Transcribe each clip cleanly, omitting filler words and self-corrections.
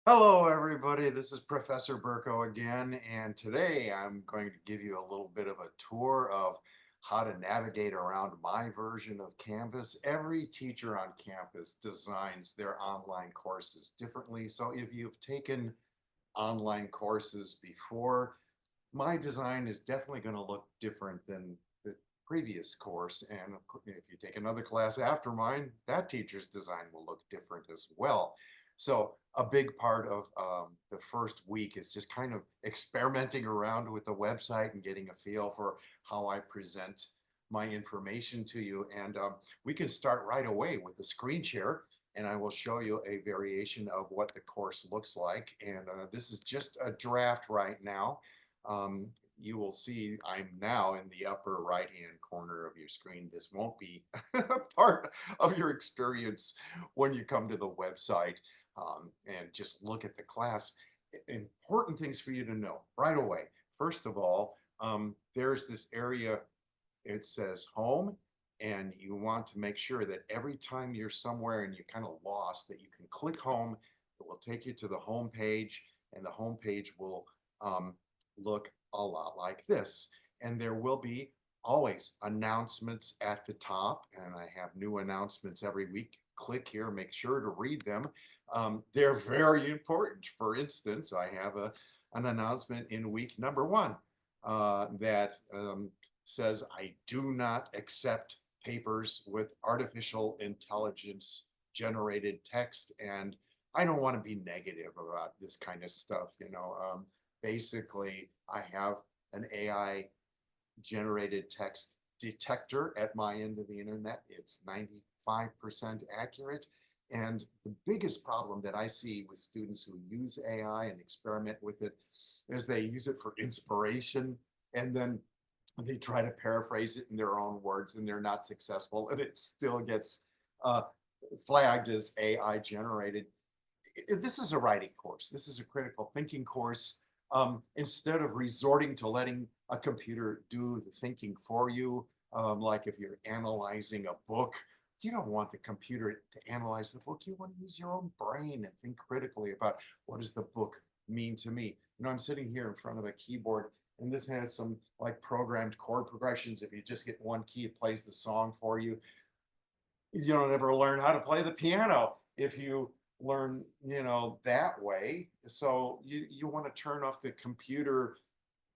Hello, everybody. This is Professor Berkow again, and today I'm going to give you a little bit of a tour of how to navigate around my version of Canvas. Every teacher on campus designs their online courses differently. So if you've taken online courses before, my design is definitely going to look different than the previous course. And if you take another class after mine, that teacher's design will look different as well. So a big part of the first week is just kind of experimenting around with the website and getting a feel for how I present my information to you. And we can start right away with the screen share, and I will show you a variation of what the course looks like. And this is just a draft right now. Um, you will see I'm now in the upper right-hand corner of your screen. This won't be part of your experience when you come to the website and just look at the class. Important things for you to know right away. First of all, there's this area, it says home, and you want to make sure that every time you're somewhere and you're kind of lost, that you can click home. It will take you to the home page, and the home page will look a lot like this. And there will be always announcements at the top, and I have new announcements every week. Click here, make sure to read them. They're very important. For instance, I have an announcement in week number one that says I do not accept papers with artificial intelligence generated text. And I don't want to be negative about this kind of stuff. Basically, I have an AI generated text detector at my end of the internet. It's 95% accurate. And the biggest problem that I see with students who use AI and experiment with it is they use it for inspiration, and then they try to paraphrase it in their own words and they're not successful, and it still gets uh, flagged as AI generated. This is a writing course. This is a critical thinking course. Instead of resorting to letting a computer do the thinking for you, like if you're analyzing a book, you don't want the computer to analyze the book. You want to use your own brain and think critically about what does the book mean to me. I'm sitting here in front of a keyboard, and this has some like programmed chord progressions. If you just hit one key, it plays the song for you. You don't ever learn how to play the piano if you learn, that way. So you want to turn off the computer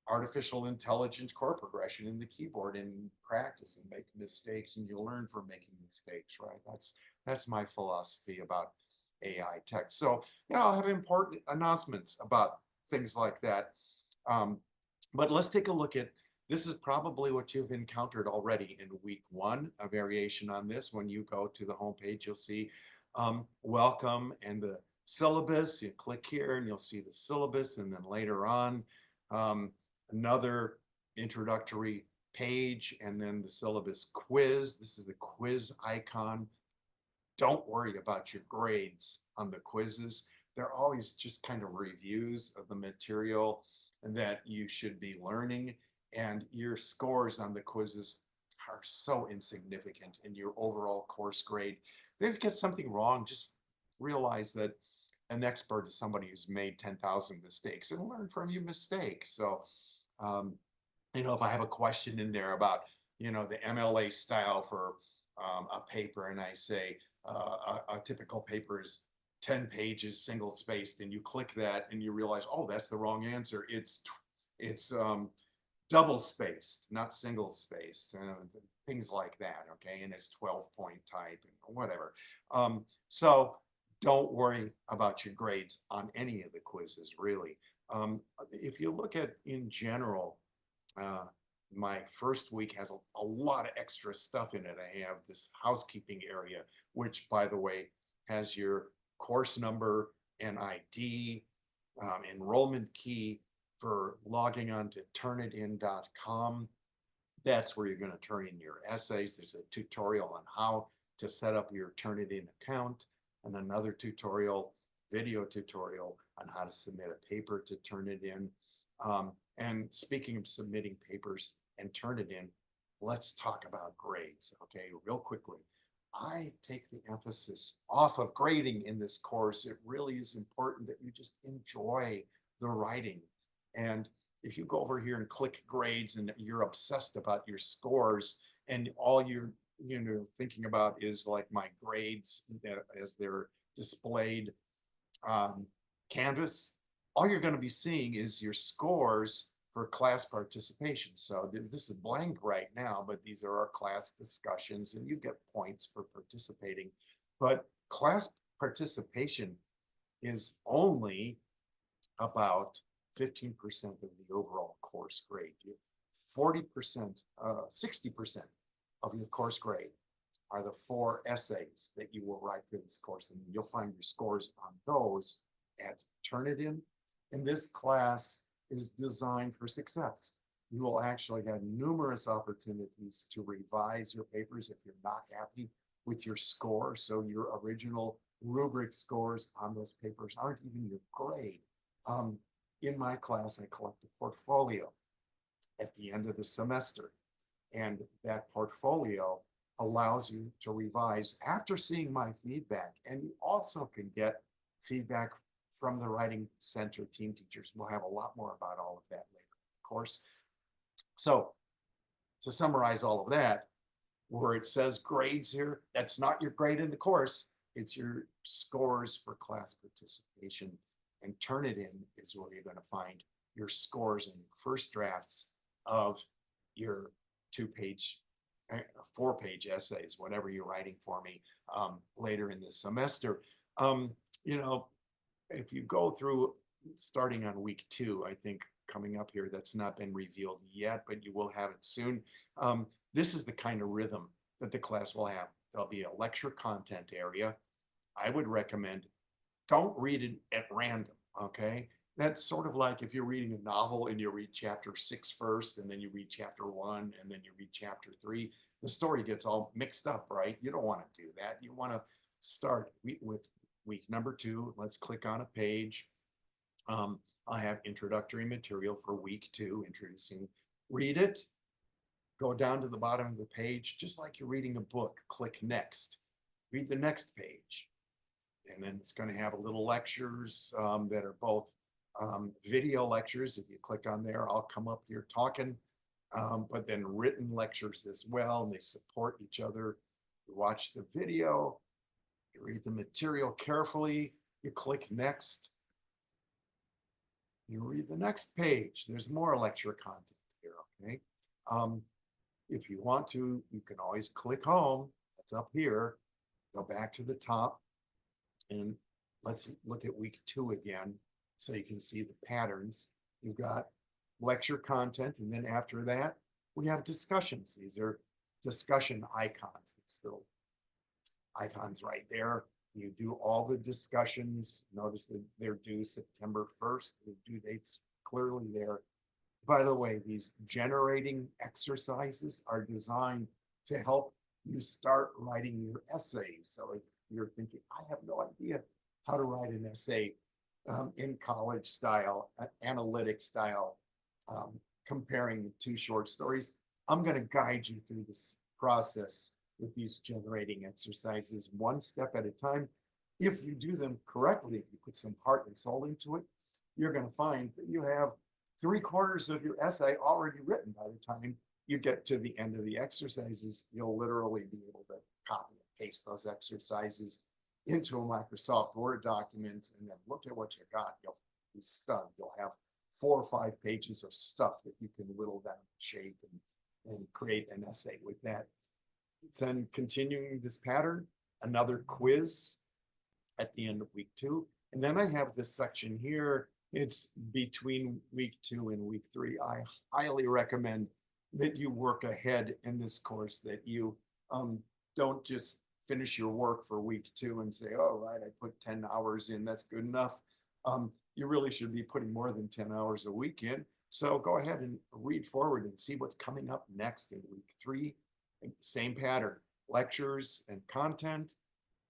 artificial intelligence chord progression in the keyboard and practice and make mistakes, and you'll learn from making mistakes, right? That's my philosophy about AI tech. So, I'll have important announcements about things like that. Um, but let's take a look at this. Is probably what you've encountered already in week one, a variation on this. When you go to the homepage, you'll see welcome and the syllabus. You click here and you'll see the syllabus, and then later on, another introductory page, and then the syllabus quiz. This is the quiz icon. Don't worry about your grades on the quizzes. They're always just kind of reviews of the material that you should be learning. And your scores on the quizzes are so insignificant in your overall course grade. If you get something wrong, just realize that an expert is somebody who's made 10,000 mistakes and learn from your mistakes. So, um, if I have a question in there about, the MLA style for a paper, and I say a typical paper is 10 pages, single spaced, and you click that and you realize, oh, that's the wrong answer. It's double spaced, not single spaced, things like that. Okay. And it's 12-point type and whatever. So don't worry about your grades on any of the quizzes, really. If you look at in general, uh, my first week has a lot of extra stuff in it. I have this housekeeping area, which, by the way, has your course number and ID, enrollment key for logging on to turnitin.com. That's where you're going to turn in your essays. There's a tutorial on how to set up your Turnitin account, and another video tutorial on how to submit a paper to Turnitin. And speaking of submitting papers and Turnitin, let's talk about grades, okay, real quickly. I take the emphasis off of grading in this course. It really is important that you just enjoy the writing. And if you go over here and click grades and you're obsessed about your scores and all you're thinking about is like my grades as they're displayed on Canvas, all you're going to be seeing is your scores for class participation. So this is blank right now, but these are our class discussions and you get points for participating. But class participation is only about 15% of the overall course grade. 40%, 60% of your course grade are the 4 essays that you will write for this course, and you'll find your scores on those at Turnitin. And this class is designed for success. You will actually have numerous opportunities to revise your papers if you're not happy with your score. So your original rubric scores on those papers aren't even your grade. In my class, I collect a portfolio at the end of the semester, and that portfolio allows you to revise after seeing my feedback. And you also can get feedback from the Writing Center team teachers. We'll have a lot more about all of that later in the course. So to summarize all of that, where it says grades here, that's not your grade in the course. It's your scores for class participation. And Turnitin is where you're going to find your scores and your first drafts of your 2-page, 4-page essays, whatever you're writing for me later in the semester. You know, if you go through starting on week 2, I think coming up here, that's not been revealed yet, but you will have it soon. This is the kind of rhythm that the class will have. There'll be a lecture content area. I would recommend don't read it at random, okay? That's sort of like if you're reading a novel and you read chapter 6 first, and then you read chapter 1, and then you read chapter 3. The story gets all mixed up, right? You don't want to do that. You want to start with week number 2. Let's click on a page. I have introductory material for week 2, introducing. Read it. Go down to the bottom of the page, just like you're reading a book. Click next. Read the next page. And then it's going to have a little lectures that are both video lectures. If you click on there, I'll come up here talking, but then written lectures as well, and they support each other. You watch the video, you read the material carefully, you click next, you read the next page. There's more lecture content here, okay? If you want to, you can always click home. That's up here. Go back to the top. And let's look at week 2 again, so you can see the patterns. You've got lecture content, and then after that, we have discussions. These are discussion icons, these little icons right there. You do all the discussions. Notice that they're due September 1st. The due date's clearly there. By the way, these generating exercises are designed to help you start writing your essays. So if you're thinking, I have no idea how to write an essay in college style, analytic style, comparing 2 short stories, I'm going to guide you through this process with these generating exercises 1 step at a time. If you do them correctly, if you put some heart and soul into it, you're going to find that you have 3/4 of your essay already written. By the time you get to the end of the exercises, you'll literally be able to copy and paste those exercises into a Microsoft Word document, and then look at what you got. You'll be stunned. You'll have 4 or 5 pages of stuff that you can whittle down, shape, and create an essay with that. Then continuing this pattern, another quiz at the end of week 2. And then I have this section here. It's between week 2 and week 3. I highly recommend that you work ahead in this course, that you don't just finish your work for week 2 and say, oh, right, I put 10 hours in, that's good enough. You really should be putting more than 10 hours a week in. So go ahead and read forward and see what's coming up next in week 3. Same pattern, lectures and content,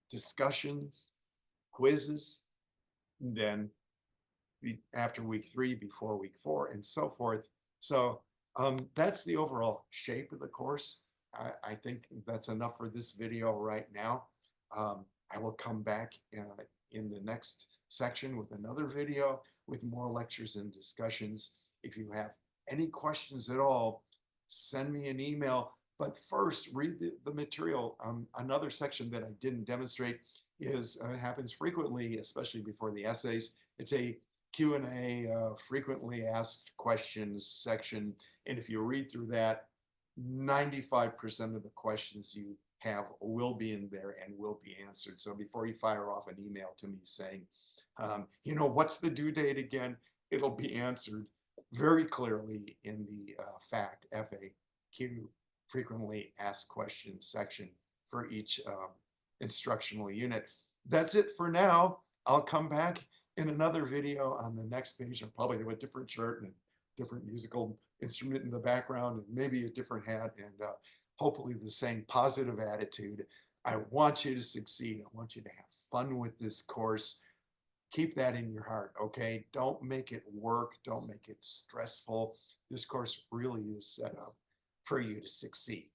discussions, quizzes, and then after week 3, before week 4, and so forth. So that's the overall shape of the course. I think that's enough for this video right now. I will come back in the next section with another video with more lectures and discussions. If you have any questions at all, send me an email. But first, read the material. Another section that I didn't demonstrate is happens frequently, especially before the essays. It's a Q&A, frequently asked questions section. And if you read through that, 95% of the questions you have will be in there and will be answered. So before you fire off an email to me saying, what's the due date again? It'll be answered very clearly in the FAQ, FAQ, frequently asked questions section for each instructional unit. That's it for now. I'll come back in another video on the next page. I'll probably have a different shirt and a different musical instrument in the background and maybe a different hat and hopefully the same positive attitude. I want you to succeed. I want you to have fun with this course. Keep that in your heart, okay? Don't make it work. Don't make it stressful. This course really is set up for you to succeed.